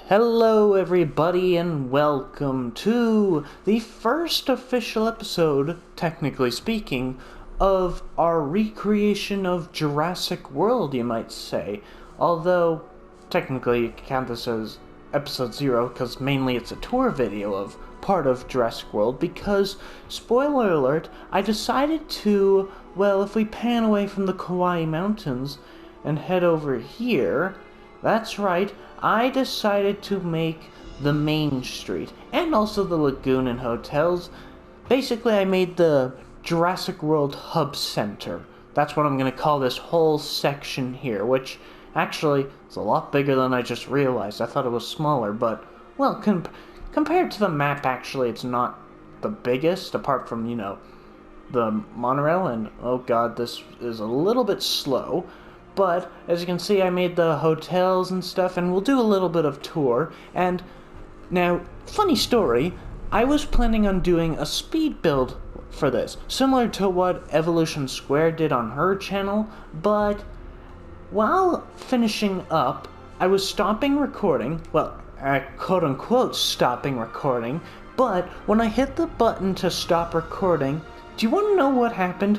Hello everybody and welcome to the first official episode, technically speaking, of our recreation of Jurassic World, you might say. Although, technically you can count this as episode 0, because mainly it's a tour video of part of Jurassic World, because, spoiler alert, I decided to, if we pan away from the Kauai Mountains and head over here, that's right, I decided to make the main street, and also the Lagoon and hotels. Basically, I made the Jurassic World Hub Center. That's what I'm going to call this whole section here, which actually is a lot bigger than I just realized. I thought it was smaller, but, compared to the map, actually, it's not the biggest, apart from, the Monorail, and, oh god, this is a little bit slow. But, as you can see, I made the hotels and stuff, and we'll do a little bit of tour. And, now, funny story, I was planning on doing a speed build for this, similar to what Evolution Square did on her channel, but while finishing up, I was stopping recording, quote-unquote stopping recording, but when I hit the button to stop recording, do you want to know what happened?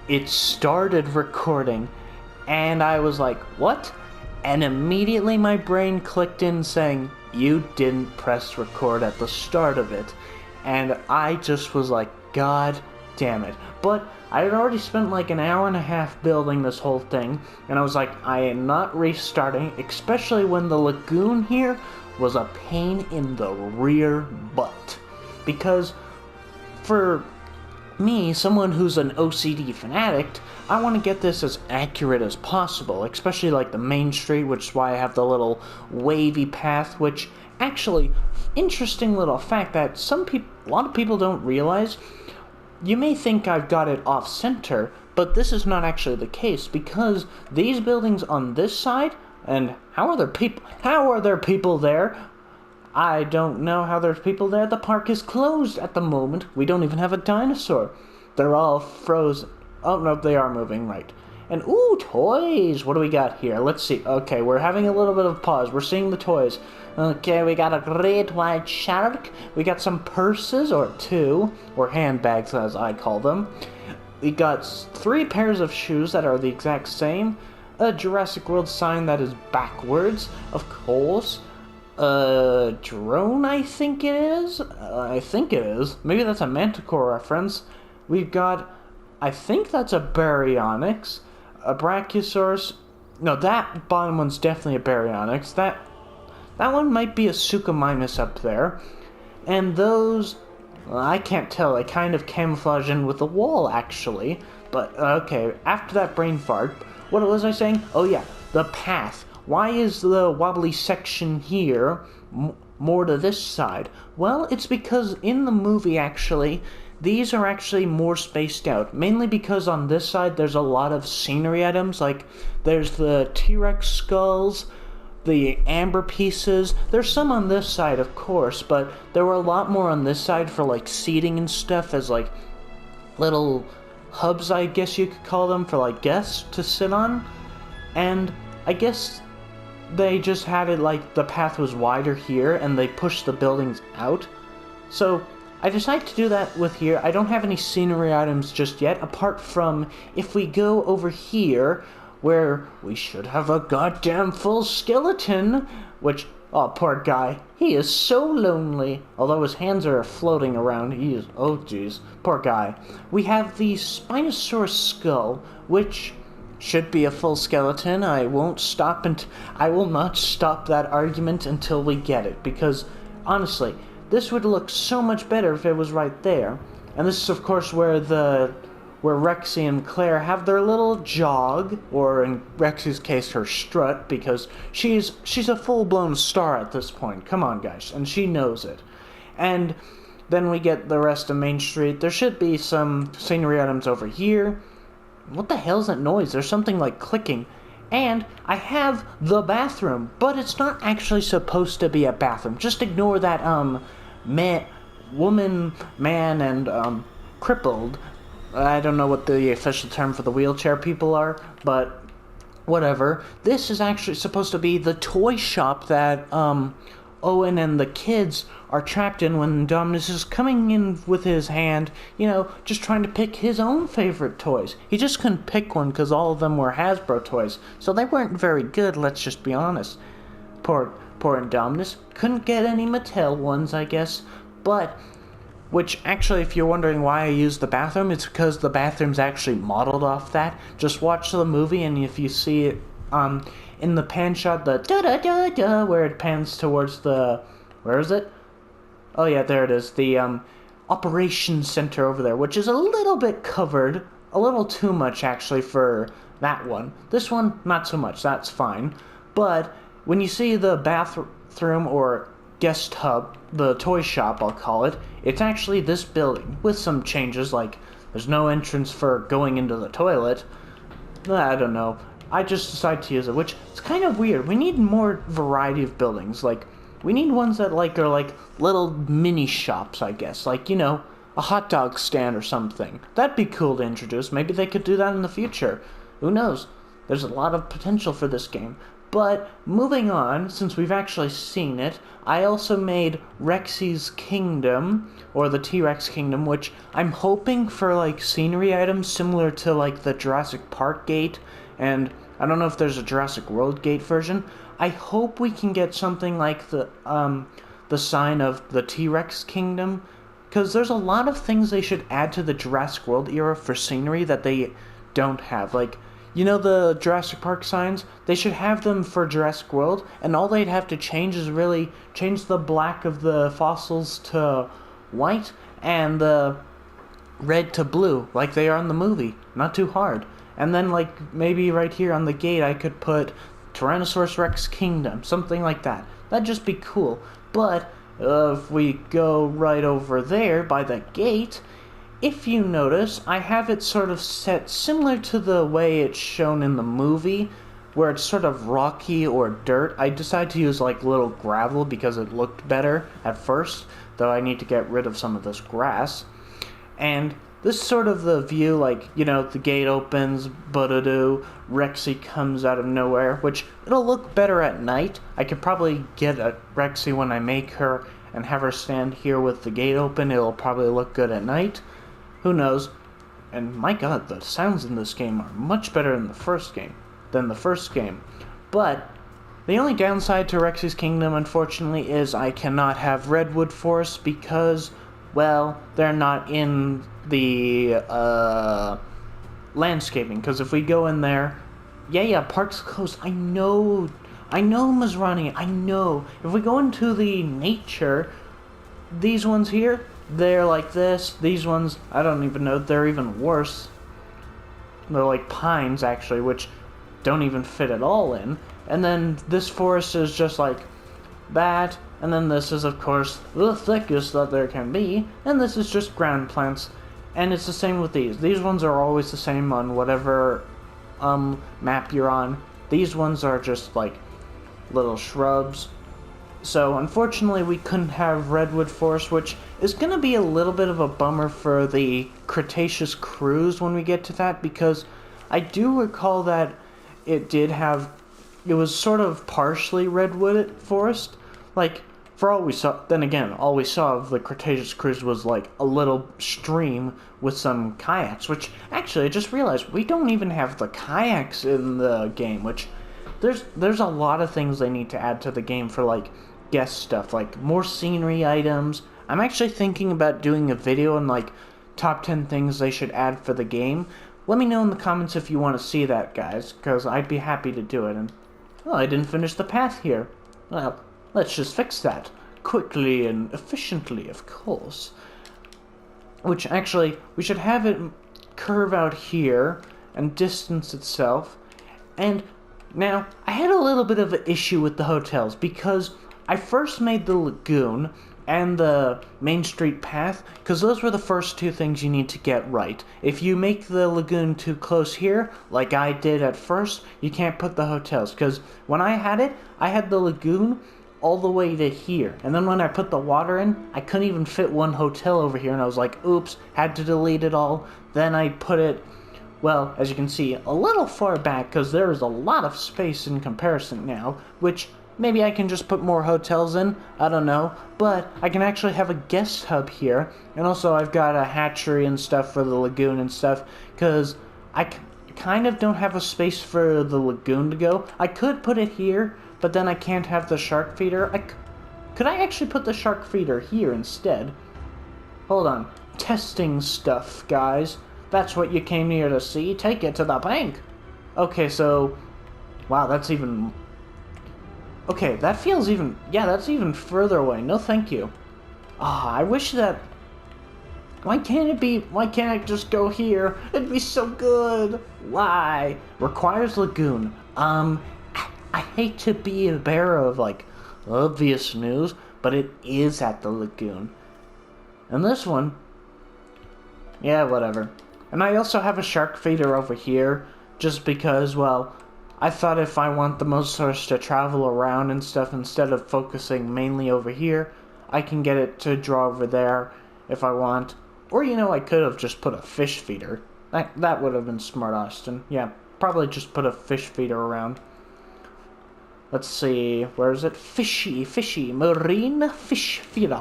It started recording. And I was like, what? And immediately my brain clicked in saying, you didn't press record at the start of it. And I just was like, god damn it. But I had already spent like an hour and a half building this whole thing. And I was like, I am not restarting, especially when the Lagoon here was a pain in the rear butt. Because for me, someone who's an OCD fanatic, I want to get this as accurate as possible, especially like the main street, which is why I have the little wavy path, which actually, interesting little fact that a lot of people don't realize. You may think I've got it off center, but this is not actually the case, because these buildings on this side, and how are there people there? I don't know how there's people there. The park is closed at the moment. We don't even have a dinosaur. They're all frozen. Oh, no, they are moving, right. And, ooh, toys! What do we got here? Let's see. Okay, we're having a little bit of pause. We're seeing the toys. Okay, we got a great white shark. We got some purses, or two, or handbags, as I call them. We got 3 pairs of shoes that are the exact same. A Jurassic World sign that is backwards, of course. Drone, I think it is. Maybe that's a Manticore reference. We've got, I think that's a Baryonyx, a Brachiosaurus. No, that bottom one's definitely a Baryonyx. That one might be a Suchomimus up there. And those, I can't tell. They kind of camouflage in with the wall, actually. But, okay, after that brain fart, what was I saying? Oh yeah, the path. Why is the wobbly section here more to this side? Well, it's because in the movie, actually, these are actually more spaced out. Mainly because on this side, there's a lot of scenery items. Like, there's the T-Rex skulls, the amber pieces. There's some on this side, of course, but there were a lot more on this side for, like, seating and stuff as, like, little hubs, I guess you could call them, for, like, guests to sit on. And I guess they just had it like the path was wider here and they pushed the buildings out. So I decided to do that with here. I don't have any scenery items just yet, apart from if we go over here where we should have a goddamn full skeleton, which, oh, poor guy, he is so lonely. Although his hands are floating around, he is, oh jeez, poor guy. We have the Spinosaurus skull, which should be a full skeleton. I will not stop that argument until we get it, because honestly, this would look so much better if it was right there. And this is of course where Rexy and Claire have their little jog, or in Rexy's case her strut, because she's a full-blown star at this point. Come on guys, and she knows it. And then we get the rest of Main Street. There should be some scenery items over here. What the hell's that noise? There's something like clicking. And I have the bathroom, but it's not actually supposed to be a bathroom. Just ignore that, woman, man, and, crippled. I don't know what the official term for the wheelchair people are, but whatever. This is actually supposed to be the toy shop that Owen and the kids are trapped in when Indominus is coming in with his hand, just trying to pick his own favorite toys. He just couldn't pick one because all of them were Hasbro toys, so they weren't very good, let's just be honest. Poor Indominus. Couldn't get any Mattel ones, I guess, which actually, if you're wondering why I use the bathroom, it's because the bathroom's actually modeled off that. Just watch the movie, and if you see it in the pan shot, the da-da-da-da, where it pans towards the... Where is it? Oh yeah, there it is. The operations center over there, which is a little bit covered. A little too much, actually, for that one. This one, not so much. That's fine. But when you see the bathroom or guest hub, the toy shop, I'll call it, it's actually this building with some changes, like there's no entrance for going into the toilet. I don't know. I just decided to use it, which is kind of weird. We need more variety of buildings. Like, we need ones that are like little mini shops, I guess. Like, a hot dog stand or something. That'd be cool to introduce. Maybe they could do that in the future. Who knows? There's a lot of potential for this game. But moving on, since we've actually seen it, I also made Rexy's Kingdom, or the T-Rex Kingdom, which I'm hoping for, like, scenery items similar to, like, the Jurassic Park gate, and I don't know if there's a Jurassic World gate version. I hope we can get something like the sign of the T-Rex Kingdom, because there's a lot of things they should add to the Jurassic World era for scenery that they don't have, like... the Jurassic Park signs? They should have them for Jurassic World, and all they'd have to change is really change the black of the fossils to white and the red to blue, like they are in the movie. Not too hard. And then, like, maybe right here on the gate I could put Tyrannosaurus Rex Kingdom, something like that. That'd just be cool. But if we go right over there by the gate... If you notice, I have it sort of set similar to the way it's shown in the movie, where it's sort of rocky or dirt. I decided to use like little gravel because it looked better at first, though I need to get rid of some of this grass. And this sort of the view, like, the gate opens, but-a-doo, Rexy comes out of nowhere, which it'll look better at night. I could probably get a Rexy when I make her and have her stand here with the gate open. It'll probably look good at night. Who knows? And my god, the sounds in this game are much better than the first game. But the only downside to Rexy's Kingdom, unfortunately, is I cannot have redwood forests because, well, they're not in the landscaping. Because if we go in there, park's closed. I know, Masrani, I know. If we go into the nature, these ones here, they're like this. These ones, I don't even know, they're even worse. They're like pines, actually, which don't even fit at all in. And then this forest is just like that. And then this is, of course, the thickest that there can be. And this is just ground plants. And it's the same with these. These ones are always the same on whatever map you're on. These ones are just like little shrubs. So, unfortunately, we couldn't have redwood forest, which is going to be a little bit of a bummer for the Cretaceous cruise when we get to that, because I do recall that it was sort of partially redwood forest. Like, for all we saw, then again, all we saw of the Cretaceous cruise was, like, a little stream with some kayaks, which, actually, I just realized we don't even have the kayaks in the game, which... There's a lot of things they need to add to the game for, like, guest stuff, like more scenery items. I'm actually thinking about doing a video on, like, top 10 things they should add for the game. Let me know in the comments if you want to see that, guys, because I'd be happy to do it. And, I didn't finish the path here. Well, let's just fix that. Quickly and efficiently, of course. Which, actually, we should have it curve out here and distance itself. And... now, I had a little bit of an issue with the hotels because I first made the Lagoon and the Main Street path because those were the first two things you need to get right. If you make the Lagoon too close here, like I did at first, you can't put the hotels because when I had the Lagoon all the way to here. And then when I put the water in, I couldn't even fit one hotel over here and I was like, oops, had to delete it all. Then I put it well, as you can see, a little far back because there is a lot of space in comparison now, which maybe I can just put more hotels in, I don't know, but I can actually have a guest hub here, and also I've got a hatchery and stuff for the lagoon and stuff, because I kind of don't have a space for the lagoon to go. I could put it here, but then I can't have the shark feeder. Could I actually put the shark feeder here instead? Hold on. Testing stuff, guys. That's what you came here to see. Take it to the bank. Okay, so... wow, that's even... okay, that feels even... yeah, that's even further away. No, thank you. Ah, I wish that... why can't it be... why can't I just go here? It'd be so good. Why? Requires lagoon. I hate to be a bearer of, like, obvious news, but it is at the lagoon. And this one... yeah, whatever. And I also have a shark feeder over here, just because, well, I thought if I want the monsters to travel around and stuff instead of focusing mainly over here, I can get it to draw over there if I want. Or, you know, I could have just put a fish feeder. That would have been smart, Austin. Yeah, probably just put a fish feeder around. Let's see, where is it? Fishy, marine fish feeder.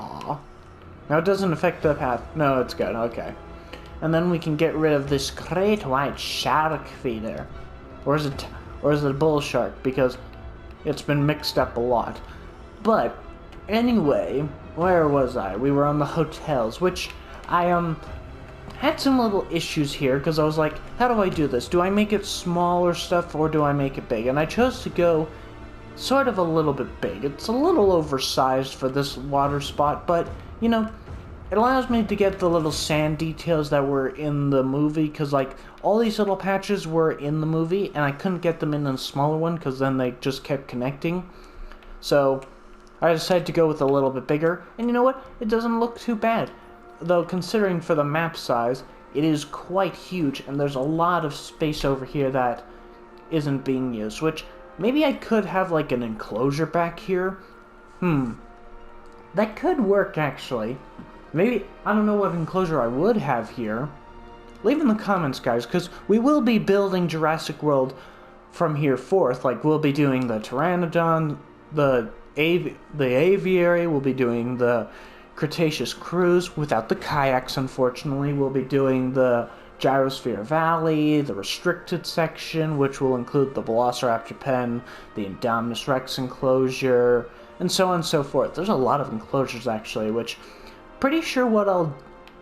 Now it doesn't affect the path. No, it's good, okay. And then we can get rid of this great white shark feeder. Or is it a bull shark? Because it's been mixed up a lot. But, anyway, where was I? We were on the hotels, which I, had some little issues here, because I was like, how do I do this? Do I make it small or stuff, or do I make it big? And I chose to go sort of a little bit big. It's a little oversized for this water spot, but, you know, it allows me to get the little sand details that were in the movie, because, like, all these little patches were in the movie, and I couldn't get them in a smaller one, because then they just kept connecting. So, I decided to go with a little bit bigger, and you know what? It doesn't look too bad. Though, considering for the map size, it is quite huge, and there's a lot of space over here that isn't being used, which maybe I could have, like, an enclosure back here. That could work, actually. Maybe, I don't know what enclosure I would have here. Leave in the comments, guys, because we will be building Jurassic World from here forth. Like, we'll be doing the Pteranodon, the Aviary, we'll be doing the Cretaceous Cruise, without the kayaks, unfortunately. We'll be doing the Gyrosphere Valley, the restricted section, which will include the Velociraptor pen, the Indominus Rex enclosure, and so on and so forth. There's a lot of enclosures, actually, which... pretty sure what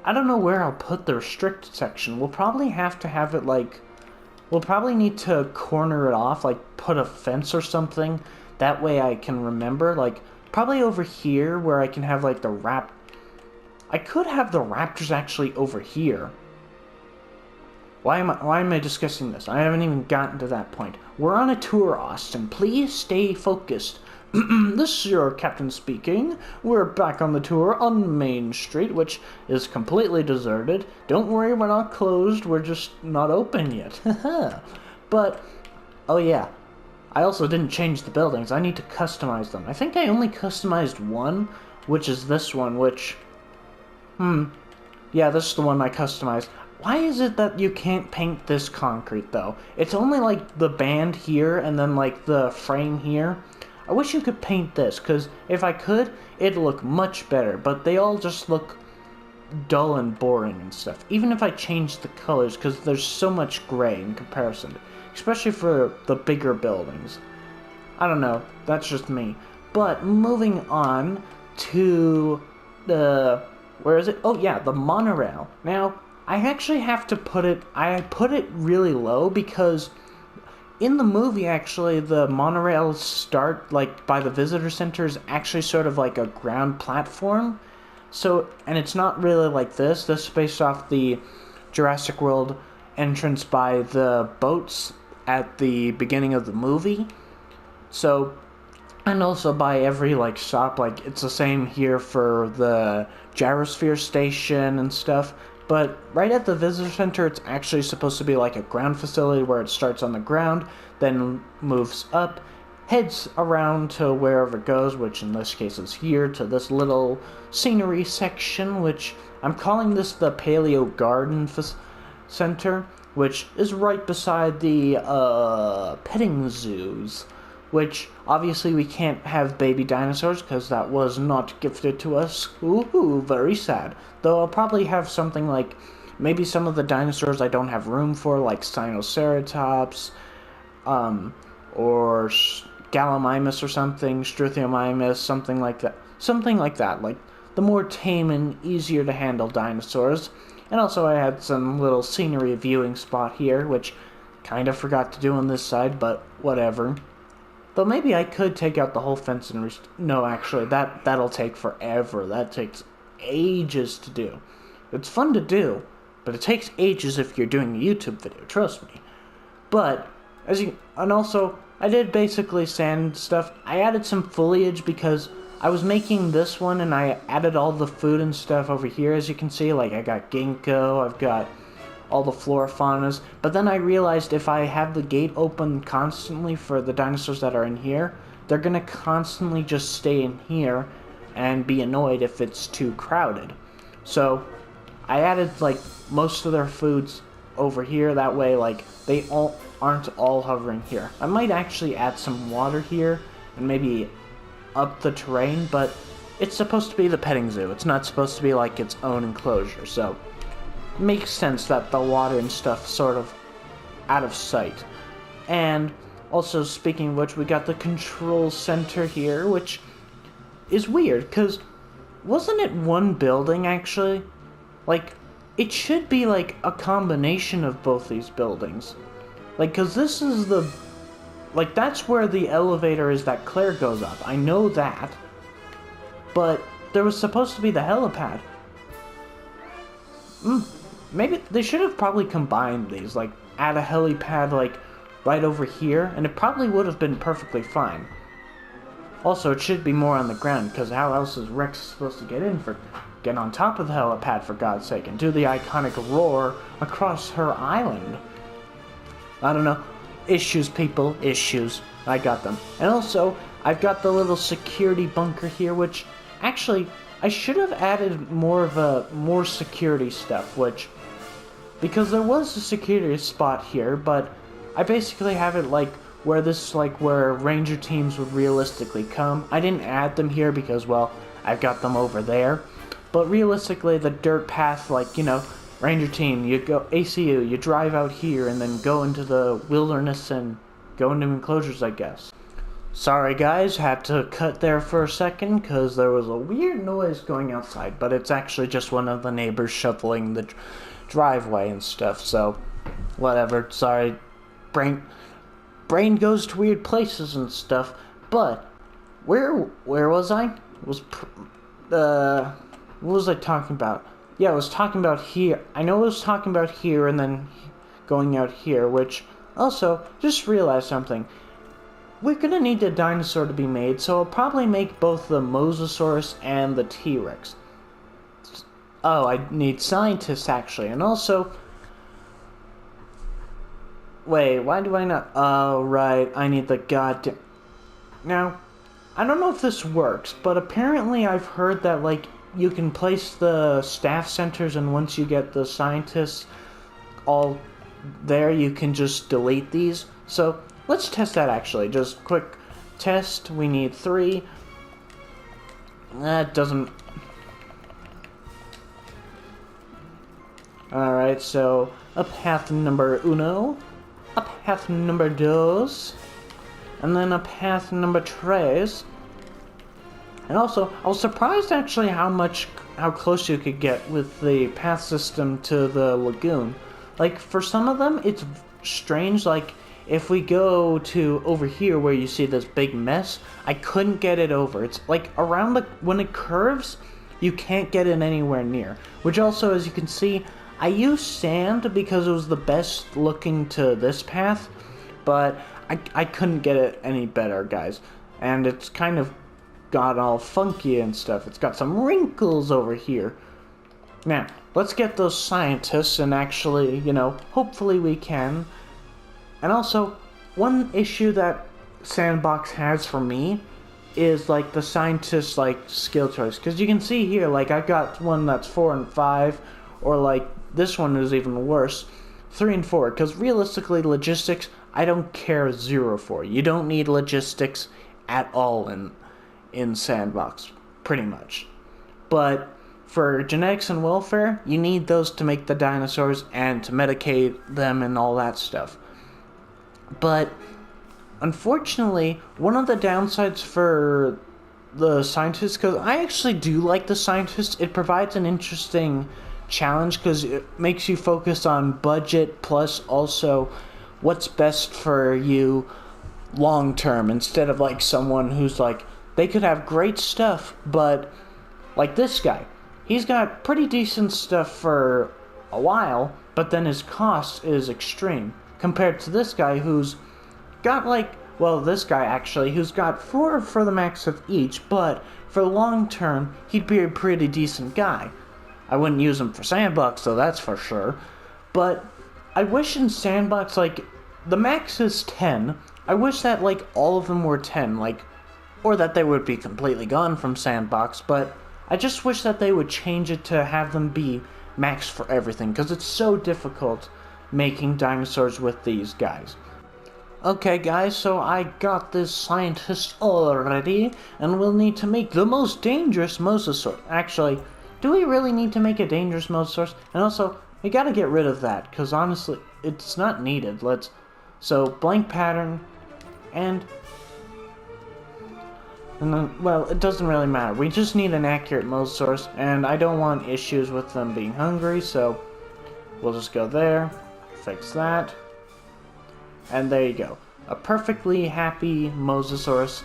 I don't know where I'll put the restricted section. We'll probably have to have it, like, we'll probably need to corner it off, like, put a fence or something. That way I can remember, like, probably over here where I can have, like, I could have the raptors actually over here. Why am I discussing this? I haven't even gotten to that point. We're on a tour, Austin. Please stay focused. This is your captain speaking. We're back on the tour on Main Street, which is completely deserted. Don't worry, we're not closed. We're just not open yet. But, oh yeah, I also didn't change the buildings. I need to customize them. I think I only customized one, which is this one, which... yeah, this is the one I customized. Why is it that you can't paint this concrete, though? It's only, like, the band here and then, like, the frame here. I wish you could paint this, because if I could, it'd look much better, but they all just look dull and boring and stuff. Even if I change the colors, because there's so much gray in comparison, especially for the bigger buildings. I don't know, that's just me. But moving on to the... where is it? Oh yeah, the monorail. Now, I actually have to put it... I put it really low because... in the movie, actually, the monorails start, like, by the visitor center is actually sort of like a ground platform. So, and it's not really like this. This is based off the Jurassic World entrance by the boats at the beginning of the movie. So, and also by every, like, stop, like, it's the same here for the Gyrosphere station and stuff. But right at the visitor center, it's actually supposed to be like a ground facility where it starts on the ground, then moves up, heads around to wherever it goes, which in this case is here, to this little scenery section, which I'm calling this the Paleo Garden Center. which is right beside the petting zoos, which obviously we can't have baby dinosaurs because that was not gifted to us. Ooh, very sad. Though I'll probably have something like maybe some of the dinosaurs I don't have room for, like Sinoceratops, or Gallimimus or something, Struthiomimus, something like that. Something like that, like the more tame and easier to handle dinosaurs. And also I had some little scenery viewing spot here, which kind of forgot to do on this side, but whatever. Though maybe I could take out the whole fence and no, actually, that'll take forever. That takes ages to do. It's fun to do, but it takes ages if you're doing a YouTube video, trust me. But, and also, I did basically sand stuff. I added some foliage because I was making this one and I added all the food and stuff over here, as you can see. Like, I got ginkgo, I've got all the flora faunas. But then I realized if I have the gate open constantly for the dinosaurs that are in here, they're gonna constantly just stay in here and be annoyed if it's too crowded. So I added like most of their foods over here, that way like they aren't all hovering here. I might actually add some water here and maybe up the terrain, but it's supposed to be the petting zoo. It's not supposed to be like its own enclosure, so it makes sense that the water and stuff sort of out of sight. And also, speaking of which, we got the control center here, which is weird, because wasn't it one building, actually? Like, it should be, like, a combination of both these buildings. Like, because this is the... Like, that's where the elevator is that Claire goes up. I know that. But there was supposed to be the helipad. Maybe they should have probably combined these. Like, add a helipad, like, right over here. And it probably would have been perfectly fine. Also, it should be more on the ground, because how else is Rex supposed to get on top of the helipad, for God's sake, and do the iconic roar across her island? I don't know. Issues, people. Issues. I got them. And also, I've got the little security bunker here, which, actually, I should have added more security stuff, which, because there was a security spot here, but I basically have it, like, where ranger teams would realistically come. I didn't add them here because, well, I've got them over there. But realistically, the dirt path, like, you know, ranger team, you go ACU, you drive out here and then go into the wilderness and go into enclosures, I guess. Sorry guys, had to cut there for a second because there was a weird noise going outside, but it's actually just one of the neighbors shoveling the driveway and stuff, so whatever. Sorry, brain goes to weird places and stuff. But where was I? What was I talking about? Yeah, I was talking about here. I know I was talking about here and then going out here, which also just realized something. We're gonna need a dinosaur to be made, so I'll probably make both the Mosasaurus and the T-Rex. Oh, I need scientists actually, and also... Wait, why do I not... Oh, right, I need the goddamn... Now, I don't know if this works, but apparently I've heard that, like, you can place the staff centers, and once you get the scientists all there, you can just delete these. So, let's test that actually. Just quick test. We need 3. That doesn't... Alright, so a path number uno, a path number dos, and then a path number tres. And also, I was surprised actually how close you could get with the path system to the lagoon. Like, for some of them, it's strange. Like, if we go to over here where you see this big mess, I couldn't get it over. It's like around when it curves, you can't get it anywhere near. Which also, as you can see, I used sand because it was the best looking to this path, but I couldn't get it any better, guys. And it's kind of got all funky and stuff. It's got some wrinkles over here. Now, let's get those scientists and actually, you know, hopefully we can. And also, one issue that Sandbox has for me is, like, the scientist, like, skill choice. Because you can see here, like, I've got one that's 4 and 5, or, like, this one is even worse. 3 and 4, because realistically, logistics, I don't care zero for. You don't need logistics at all in Sandbox, pretty much. But for genetics and welfare, you need those to make the dinosaurs and to medicate them and all that stuff. But unfortunately, one of the downsides for the scientists, because I actually do like the scientists, it provides an interesting challenge because it makes you focus on budget plus also what's best for you long term, instead of like someone who's like, they could have great stuff, but like this guy, he's got pretty decent stuff for a while, but then his cost is extreme compared to this guy who's got like, well, this guy actually, who's got 4 for the max of each, but for long term, he'd be a pretty decent guy. I wouldn't use him for Sandbox, though, that's for sure. But I wish in Sandbox, like, the max is 10. I wish that, like, all of them were 10, like, or that they would be completely gone from Sandbox, but I just wish that they would change it to have them be max for everything, because it's so difficult making dinosaurs with these guys. Okay guys, so I got this scientist already, and we'll need to make the most dangerous mosasaur. Actually, do we really need to make a dangerous mosasaur? And also, we gotta get rid of that, because honestly, it's not needed. So, blank pattern, and then, well, it doesn't really matter. We just need an accurate mosasaur, and I don't want issues with them being hungry, so we'll just go there, fix that. And there you go. A perfectly happy Mosasaurus,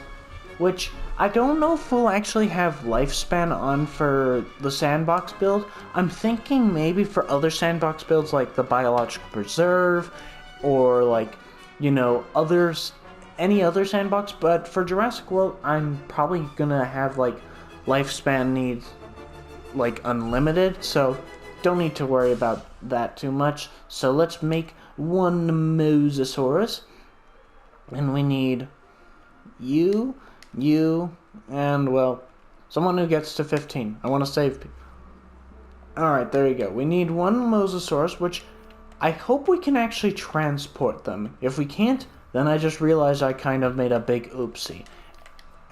which I don't know if we'll actually have lifespan on for the Sandbox build. I'm thinking maybe for other Sandbox builds like the Biological Preserve, or like, you know, any other Sandbox, but for Jurassic World, I'm probably gonna have like lifespan needs like unlimited, so don't need to worry about that too much. So let's make one Mosasaurus, and we need you, and well, someone who gets to 15. I want to save people. Alright, there you go. We need one Mosasaurus, which I hope we can actually transport them. If we can't, then I just realized I kind of made a big oopsie.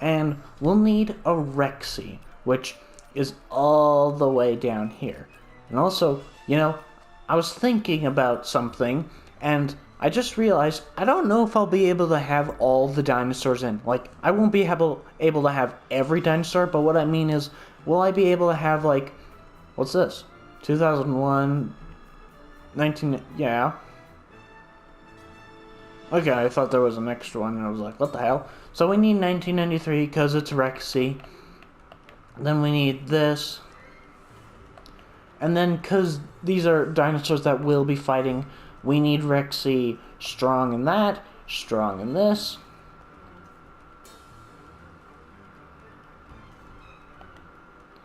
And we'll need a Rexy, which is all the way down here. And also, you know, I was thinking about something, and I just realized I don't know if I'll be able to have all the dinosaurs in. Like, I won't be able to have every dinosaur, but what I mean is, will I be able to have, like, what's this? 2001, 19, yeah. Okay, I thought there was an extra one, and I was like, what the hell? So we need 1993, because it's Rexy. Then we need this. And then, because these are dinosaurs that will be fighting, we need Rexy strong in that, strong in this.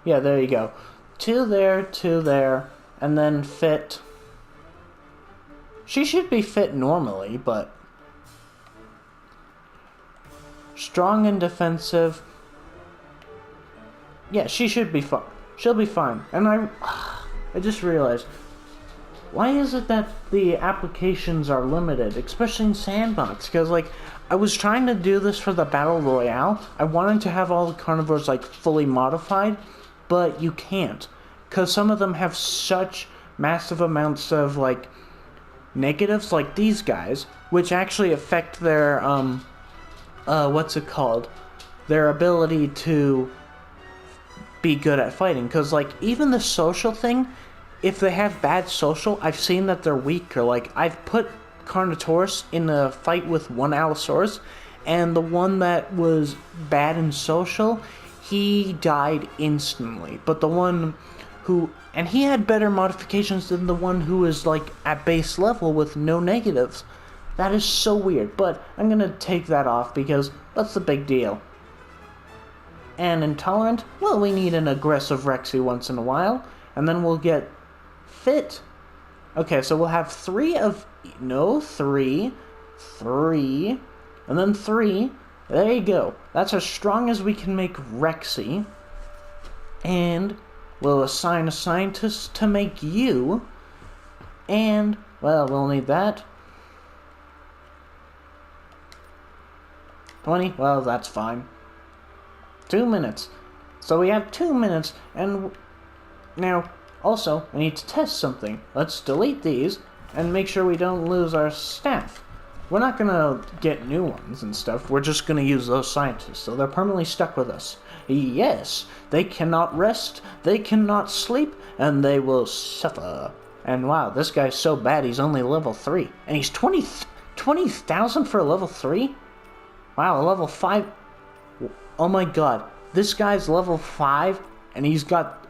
Yeah, there you go. 2 there, and then fit. She should be fit normally, but strong and defensive. Yeah, she should be fine. She'll be fine. And I just realized, why is it that the applications are limited, especially in Sandbox? Because, like, I was trying to do this for the Battle Royale. I wanted to have all the carnivores, like, fully modified, but you can't. Because some of them have such massive amounts of, like, negatives, like these guys, which actually affect their, what's it called? Their ability to be good at fighting. Because, like, even the social thing, if they have bad social, I've seen that they're weaker. Like, I've put Carnotaurus in a fight with one Allosaurus, and the one that was bad in social, he died instantly. But the one who, and he had better modifications than the one who is, like, at base level with no negatives. That is so weird, but I'm gonna take that off because that's the big deal. And intolerant, well, we need an aggressive Rexy once in a while, and then we'll get fit. Okay, so we'll have 3, and then 3. There you go. That's as strong as we can make Rexy. And we'll assign a scientist to make you. And Well, we'll need that. 20? Well, that's fine. 2 minutes. So we have 2 minutes, and now, also, we need to test something. Let's delete these, and make sure we don't lose our staff. We're not gonna get new ones and stuff, we're just gonna use those scientists, so they're permanently stuck with us. Yes, they cannot rest, they cannot sleep, and they will suffer. And wow, this guy's so bad, he's only level 3. And he's 20,000 for a level 3? Wow, a level 5... Oh my god, this guy's level 5, and he's got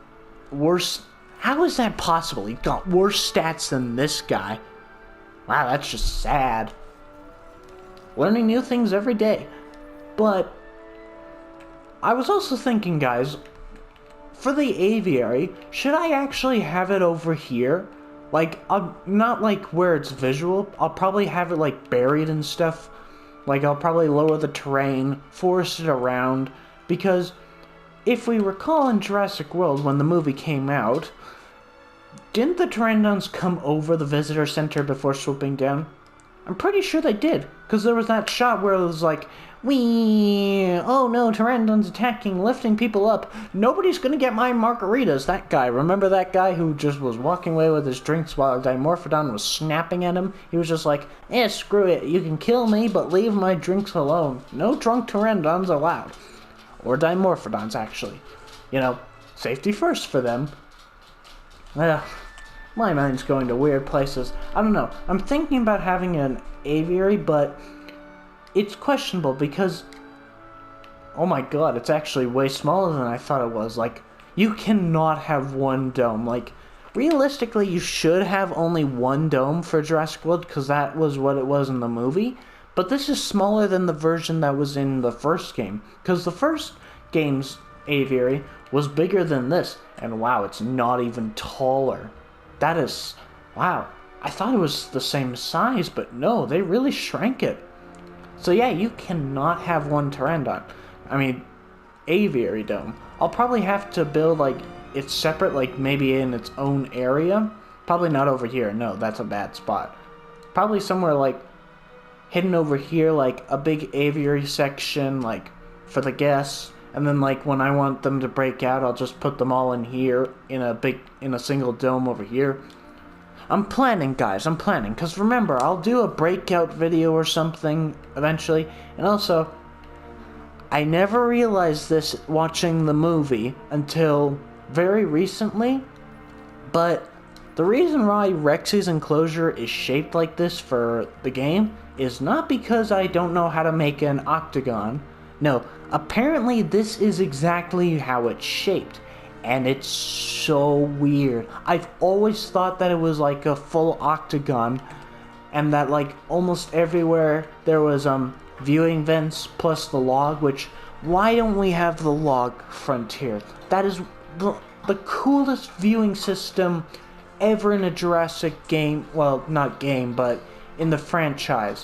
worse... How is that possible? He got worse stats than this guy. Wow, that's just sad. Learning new things every day. But I was also thinking, guys, for the aviary, should I actually have it over here? Like, not like where it's visual. I'll probably have it like buried and stuff. Like, I'll probably lower the terrain, forest it around, because if we recall in Jurassic World when the movie came out, didn't the pteranodons come over the visitor center before swooping down? I'm pretty sure they did, because there was that shot where it was like, oh no, pteranodons attacking, lifting people up, nobody's gonna get my margaritas, that guy. Remember that guy who just was walking away with his drinks while a Dimorphodon was snapping at him? He was just like, screw it, you can kill me, but leave my drinks alone. No drunk pteranodons allowed. Or Dimorphodons, actually. You know, safety first for them. My mind's going to weird places. I don't know. I'm thinking about having an aviary, but it's questionable because, oh my god, it's actually way smaller than I thought it was. Like, you cannot have one dome. Like, realistically, you should have only one dome for Jurassic World because that was what it was in the movie. But this is smaller than the version that was in the first game. Because the first game's aviary was bigger than this. And wow, it's not even taller. That is... wow. I thought it was the same size, but no, they really shrank it. So yeah, you cannot have one pteranodon. I mean, aviary dome. I'll probably have to build, like, it separate, like, maybe in its own area. Probably not over here. No, that's a bad spot. Probably somewhere, like, hidden over here, like, a big aviary section, like, for the guests. And then, like, when I want them to break out, I'll just put them all in here, in a single dome over here. I'm planning, guys, I'm planning. Because remember, I'll do a breakout video or something eventually. And also, I never realized this watching the movie until very recently. But the reason why Rexy's enclosure is shaped like this for the game is not because I don't know how to make an octagon. No, apparently this is exactly how it's shaped, and it's so weird. I've always thought that it was like a full octagon, and that like almost everywhere there was viewing vents plus the log, which, why don't we have the log frontier? That is the coolest viewing system ever in a Jurassic game, well, not game, but in the franchise.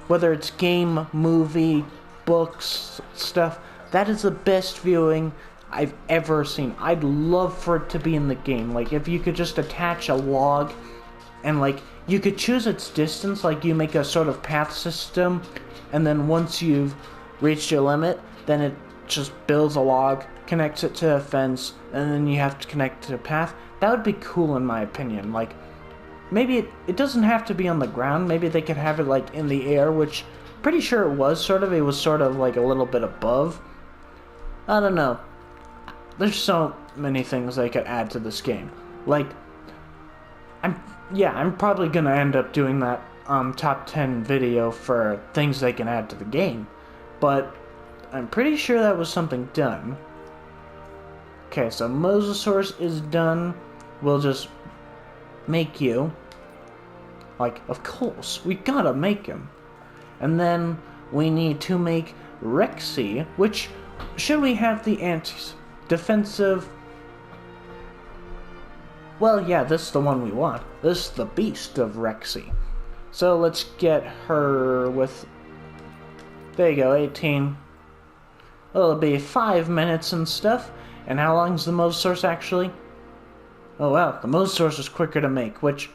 Whether it's game, movie, books, stuff, that is the best viewing I've ever seen. I'd love for it to be in the game. Like, if you could just attach a log and, like, you could choose its distance, like you make a sort of path system, and then once you've reached your limit, then it just builds a log, connects it to a fence, and then you have to connect to a path. That would be cool in my opinion. Like, maybe it doesn't have to be on the ground. Maybe they could have it, like, in the air, which pretty sure it was sort of like a little bit above. I don't know. There's so many things they could add to this game. Like, I'm probably gonna end up doing that top 10 video for things they can add to the game, but I'm pretty sure that was something done. Okay, so Mosasaurus is done. We'll just make you. Like, of course, we gotta make him. And then we need to make Rexy, which, should we have the antis? Defensive... well, yeah, this is the one we want. This is the beast of Rexy. So let's get her with... there you go, 18. Well, it'll be 5 minutes and stuff. And how long's the Mosasaurus actually? Oh wow, the Mosasaurus is quicker to make, which...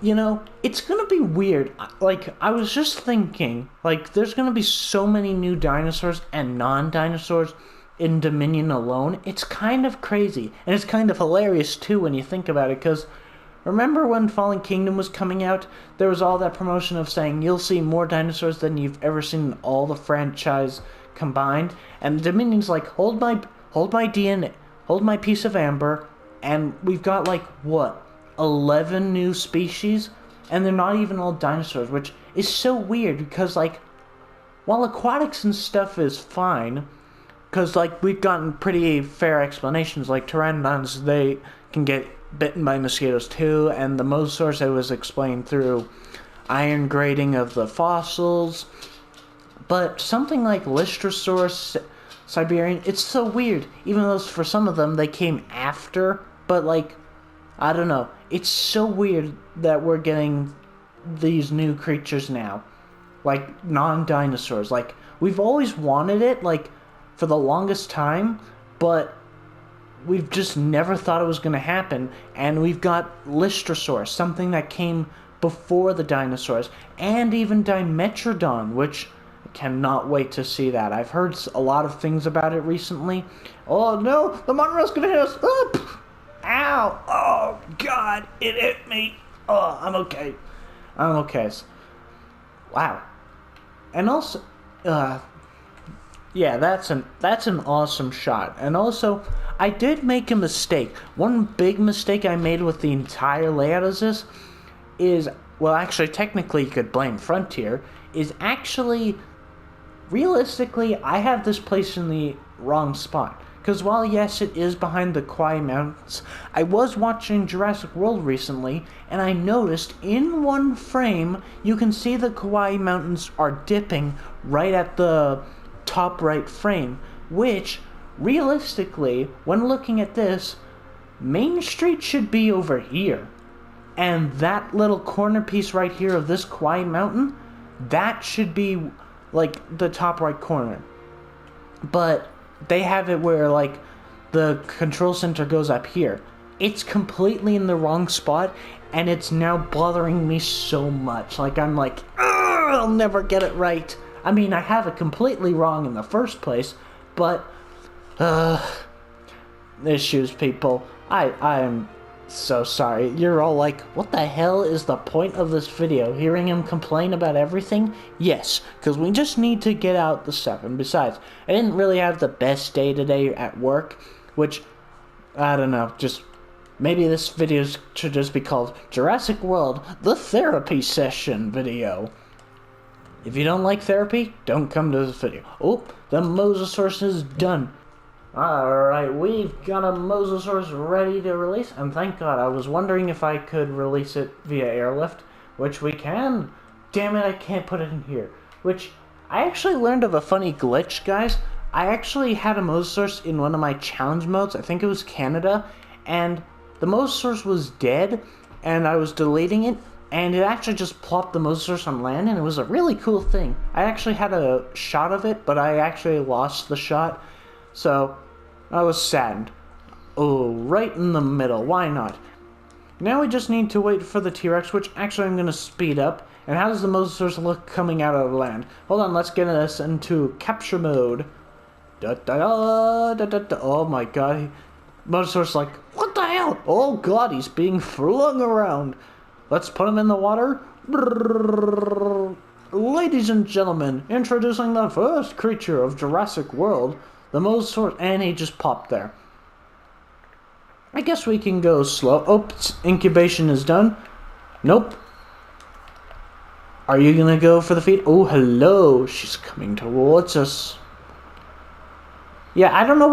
You know, it's gonna be weird. Like, I was just thinking, like, there's gonna be so many new dinosaurs and non-dinosaurs in Dominion alone. It's kind of crazy. And it's kind of hilarious, too, when you think about it, because remember when Fallen Kingdom was coming out? There was all that promotion of saying you'll see more dinosaurs than you've ever seen in all the franchise combined. And Dominion's like, hold my DNA, hold my piece of amber, and we've got, like, what? 11 new species, and they're not even all dinosaurs, which is so weird because, like, while aquatics and stuff is fine, because, like, we've gotten pretty fair explanations, like pteranodons, they can get bitten by mosquitoes too, and the mosasaurs, it was explained through iron grading of the fossils, but something like Lystrosaurus, Siberian, it's so weird, even though for some of them they came after, but, like, I don't know. It's so weird that we're getting these new creatures now. Like, non-dinosaurs. Like, we've always wanted it, like, for the longest time, but we've just never thought it was going to happen. And we've got Lystrosaurus, something that came before the dinosaurs. And even Dimetrodon, which I cannot wait to see that. I've heard a lot of things about it recently. Oh, no! The monorail's going to hit us! Oh, ow! Oh, God! It hit me! Oh, I'm okay. I'm okay. Wow. And also, yeah, that's an awesome shot. And also, I did make a mistake. One big mistake I made with the entire layout of this is, well, actually, technically you could blame Frontier, is actually, realistically, I have this place in the wrong spot. Because while, yes, it is behind the Kauai Mountains, I was watching Jurassic World recently, and I noticed in one frame, you can see the Kauai Mountains are dipping right at the top right frame, which, realistically, when looking at this, Main Street should be over here. And that little corner piece right here of this Kauai Mountain, that should be, like, the top right corner. But they have it where, like, the control center goes up here. It's completely in the wrong spot, and it's now bothering me so much. Like, I'm like, I'll never get it right. I mean, I have it completely wrong in the first place, but, issues, people. I'm so sorry. You're all like, what the hell is the point of this video? Hearing him complain about everything? Yes, because we just need to get out the stuff. And besides, I didn't really have the best day today at work, which, I don't know, just, maybe this video should just be called Jurassic World, the Therapy Session video. If you don't like therapy, don't come to this video. Oh, the Mosasaurus is done. Alright, we've got a Mosasaurus ready to release, and thank God, I was wondering if I could release it via airlift, which we can. Damn it, I can't put it in here. Which, I actually learned of a funny glitch, guys. I actually had a Mosasaurus in one of my challenge modes, I think it was Canada, and the Mosasaurus was dead, and I was deleting it, and it actually just plopped the Mosasaurus on land, and it was a really cool thing. I actually had a shot of it, but I actually lost the shot, so I was saddened. Oh, right in the middle, why not? Now we just need to wait for the T-Rex, which actually I'm going to speed up. And how does the Mosasaurus look coming out of land? Hold on, let's get us into capture mode. Da, da, da, da, da, da. Oh my god. Mosasaurus like, what the hell? Oh god, he's being flung around. Let's put him in the water. Brrr. Ladies and gentlemen, introducing the first creature of Jurassic World, the Mosasaurus, and he just popped there. I guess we can go slow. Oops, incubation is done. Nope. Are you gonna go for the feed? Oh, hello. She's coming towards us. Yeah, I don't know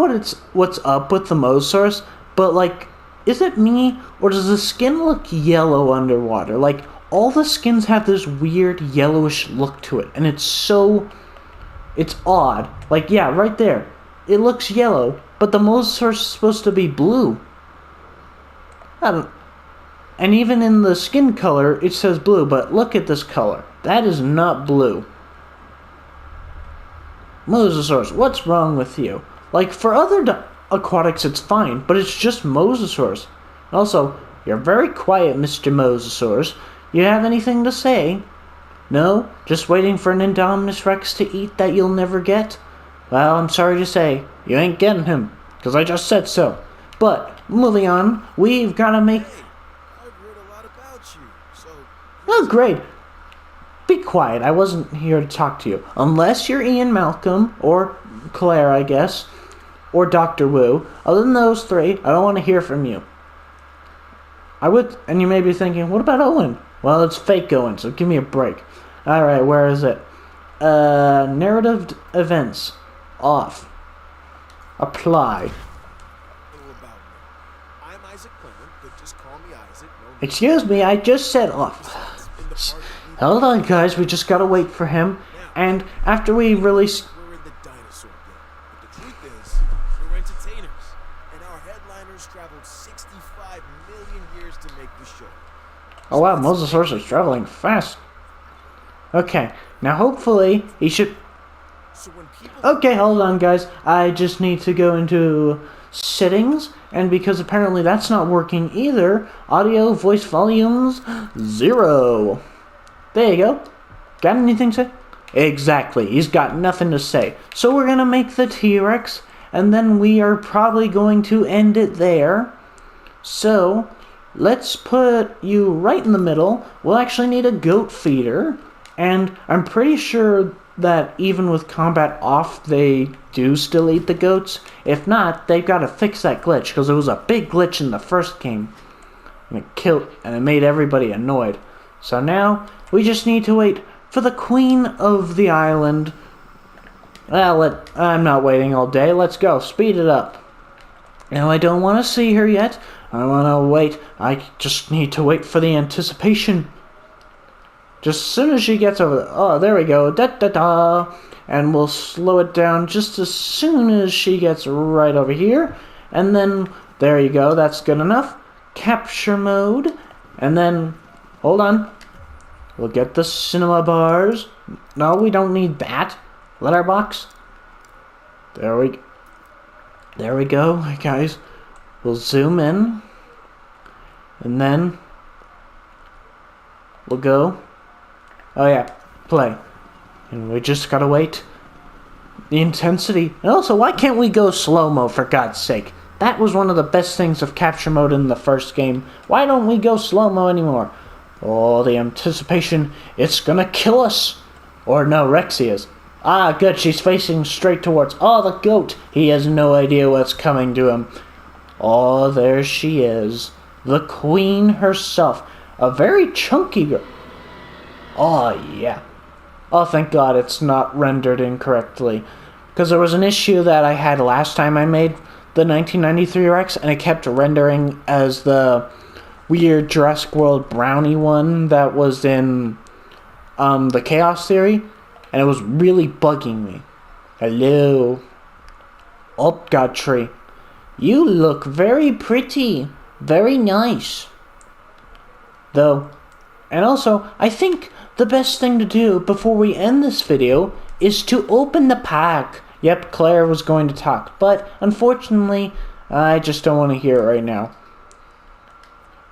what's up with the Mosasaurus, but, like, is it me, or does the skin look yellow underwater? Like, all the skins have this weird yellowish look to it, and it's odd. Like, yeah, right there. It looks yellow, but the Mosasaurus is supposed to be blue. And even in the skin color, it says blue, but look at this color. That is not blue. Mosasaurus, what's wrong with you? Like, for other aquatics, it's fine, but it's just Mosasaurus. Also, you're very quiet, Mr. Mosasaurus. You have anything to say? No? Just waiting for an Indominus Rex to eat that you'll never get? Well, I'm sorry to say, you ain't getting him, 'cause I just said so. But, moving on, we've gotta make... Hey, I've heard a lot about you, so... Oh, great. Be quiet, I wasn't here to talk to you. Unless you're Ian Malcolm, or Claire, I guess, or Dr. Wu. Other than those three, I don't want to hear from you. I would, and you may be thinking, what about Owen? Well, it's fake Owen, so give me a break. Alright, where is it? Narrative events. Off. Apply. About me. I'm Isaac Clement, but just call me Isaac. No Excuse me, I just said off. Hold on, guys, we just gotta wait for him. And after we release... We're in the Dinosaur game, but the truth is, we're entertainers, and our headliners traveled 65 million years to make the show. Oh wow, Mosasaurus is traveling fast. Okay, now hopefully he should... So when people... Okay, hold on, guys. I just need to go into settings, and because apparently that's not working either, audio, voice volumes, 0. There you go. Got anything to say? Exactly, he's got nothing to say. So we're gonna make the T-Rex, and then we are probably going to end it there. So, let's put you right in the middle. We'll actually need a goat feeder, and I'm pretty sure that even with combat off, they do still eat the goats. If not, they've got to fix that glitch, because it was a big glitch in the first game. And it made everybody annoyed. So now, we just need to wait for the queen of the island. Well, I'm not waiting all day. Let's go. Speed it up. Now, I don't want to see her yet. I want to wait. I just need to wait for the anticipation. Just as soon as she gets over there. Oh, there we go. Da-da-da. And we'll slow it down just as soon as she gets right over here. And then, there you go. That's good enough. Capture mode. And then, hold on. We'll get the cinema bars. No, we don't need that. Letterbox. There we go, guys. We'll zoom in. And then we'll go. Oh yeah, play. And we just gotta wait. The intensity. And also, why can't we go slow-mo, for God's sake? That was one of the best things of capture mode in the first game. Why don't we go slow-mo anymore? Oh, the anticipation. It's gonna kill us. Or no, Rexy is. Ah, good, she's facing straight towards... Oh, the goat. He has no idea what's coming to him. Oh, there she is. The queen herself. A very chunky girl. Oh, yeah. Oh, thank God it's not rendered incorrectly. Because there was an issue that I had last time I made the 1993 Rex, and it kept rendering as the weird Jurassic World brownie one that was in the Chaos Theory, and it was really bugging me. Hello. Oh, God, tree. You look very pretty. Very nice. Though, and also, I think the best thing to do before we end this video is to open the pack. Yep, Claire was going to talk, but unfortunately, I just don't want to hear it right now.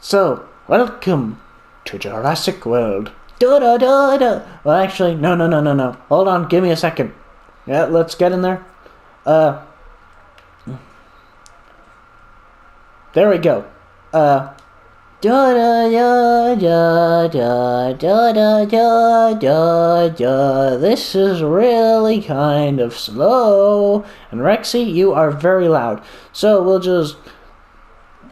So, welcome to Jurassic World. Da-da-da-da. Well, actually, no. Hold on, give me a second. Yeah, let's get in there. There we go. This is really kind of slow. And Rexy, you are very loud. So we'll just,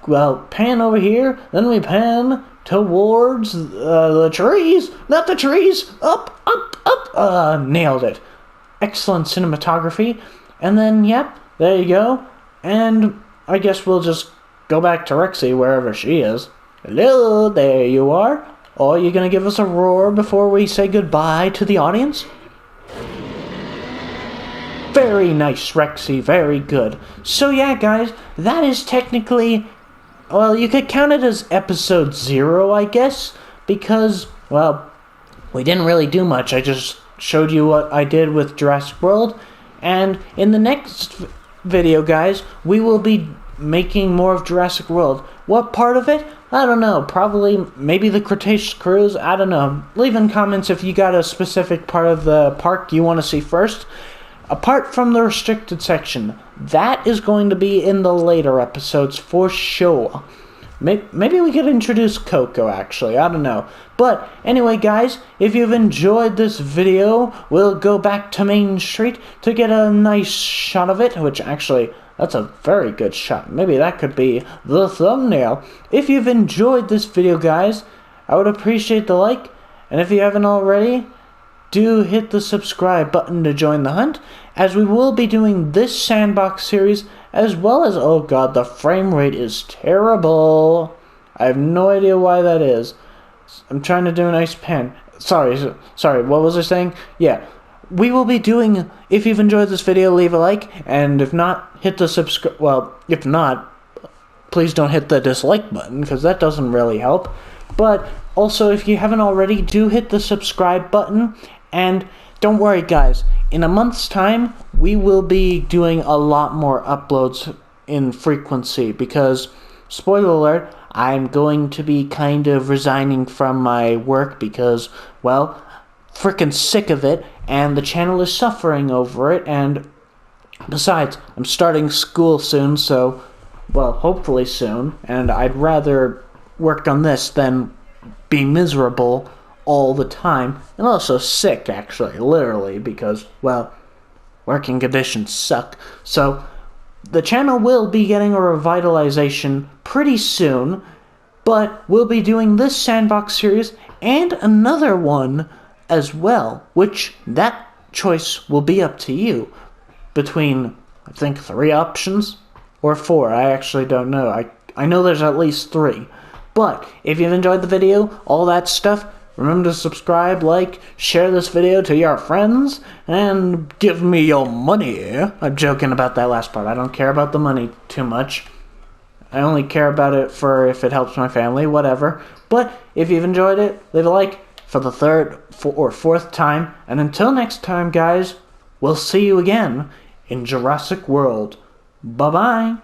well, pan over here. Then we pan towards the trees. Not the trees. Up. Nailed it. Excellent cinematography. And then, yep, there you go. And I guess we'll just go back to Rexy wherever she is. Hello, there you are. Oh, you gonna give us a roar before we say goodbye to the audience? Very nice, Rexy, very good. So yeah, guys, that is technically, well, you could count it as episode 0, I guess, because, well, we didn't really do much. I just showed you what I did with Jurassic World, and in the next video, guys, we will be making more of Jurassic World. What part of it? I don't know. Probably maybe the Cretaceous cruise. I don't know. Leave in comments if you got a specific part of the park you want to see first. Apart from the restricted section, that is going to be in the later episodes for sure. Maybe we could introduce Coco, actually. I don't know. But anyway, guys, if you've enjoyed this video, we'll go back to Main Street to get a nice shot of it, which actually, that's a very good shot. Maybe that could be the thumbnail. If you've enjoyed this video, guys, I would appreciate the like. And if you haven't already, do hit the subscribe button to join the hunt, as we will be doing this sandbox series, as well as, oh god, the frame rate is terrible. I have no idea why that is. I'm trying to do a nice pan. Sorry, what was I saying? Yeah, we will be doing, if you've enjoyed this video, leave a like, and if not, hit the subscribe, well, if not, please don't hit the dislike button, because that doesn't really help. But also, if you haven't already, do hit the subscribe button, and don't worry, guys, in a month's time, we will be doing a lot more uploads in frequency, because, spoiler alert, I'm going to be kind of resigning from my work because, well, freaking sick of it, and the channel is suffering over it, and besides, I'm starting school soon, so, well, hopefully soon, and I'd rather work on this than be miserable all the time, and also sick, actually, literally, because, well, working conditions suck. So the channel will be getting a revitalization pretty soon, but we'll be doing this sandbox series and another one as well, which that choice will be up to you between, I think, 3 options or 4. I actually don't know. I know there's at least 3. But if you've enjoyed the video, all that stuff, remember to subscribe, like, share this video to your friends, and give me your money. I'm joking about that last part. I don't care about the money too much. I only care about it for if it helps my family, whatever. But if you've enjoyed it, leave a like for the 3rd or 4th time. And until next time, guys, we'll see you again in Jurassic World. Bye-bye.